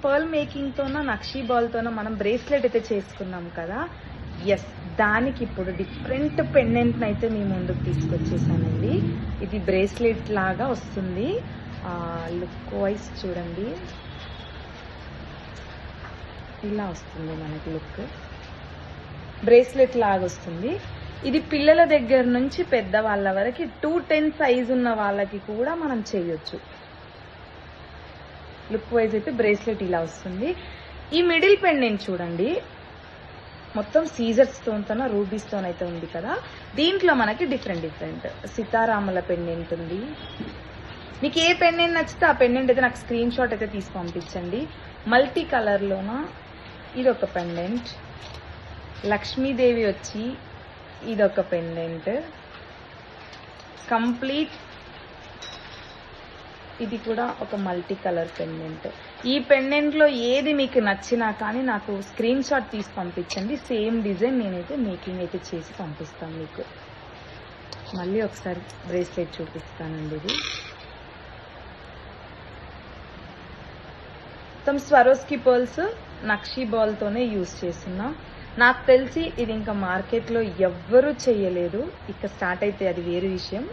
Pearl మేకింగ్తోనో nakshi బాల్తోనో మనం bracelet అయితే చేసుకున్నాం కదా, ఎస్ దానికి ఇప్పుడు డిఫరెంట్ పెండెంట్ని అయితే మీ ముందుకు తీసుకొచ్చేసానండి. ఇది బ్రేస్లెట్ లాగా వస్తుంది. లుక్ వైజ్ చూడండి, ఇలా వస్తుంది మనకి లుక్. బ్రేస్లెట్ లాగా వస్తుంది. ఇది పిల్లల దగ్గర నుంచి పెద్దవాళ్ళ వరకు 210 సైజ్ ఉన్న వాళ్ళకి కూడా మనం చేయొచ్చు. లుక్ వైజ్ అయితే బ్రేస్లెట్ ఇలా వస్తుంది. ఈ మిడిల్ పెండెంట్ చూడండి, మొత్తం సీజర్ స్టోన్తోన రూబీ స్టోన్ అయితే ఉంది కదా, దీంట్లో మనకి డిఫరెంట్ సీతారాముల పెండెంట్ ఉంది. మీకు ఏ పెండెంట్ నచ్చితే ఆ పెండెంట్ అయితే నాకు స్క్రీన్ షాట్ అయితే తీసి పంపించండి. మల్టీ కలర్లోన ఇదొక పెండెంట్, లక్ష్మీదేవి వచ్చి ఇదొక పెండెంట్, కంప్లీట్ ఇది కూడా ఒక మల్టీ కలర్ పెండెంట్. ఈ పెండెంట్లో ఏది మీకు నచ్చినా కానీ నాకు స్క్రీన్ షాట్ తీసి పంపించండి. సేమ్ డిజైన్ నేనైతే మేకింగ్ అయితే చేసి పంపిస్తాను మీకు. మళ్ళీ ఒకసారి బ్రేస్లెట్ చూపిస్తానండి. ఇది మొత్తం స్వరోస్కి పర్ల్స్ నక్షీ బాల్తోనే యూజ్ చేస్తున్నా. నాకు తెలిసి ఇది ఇంకా మార్కెట్లో ఎవ్వరూ చేయలేదు. ఇక స్టార్ట్ అయితే అది వేరే విషయం.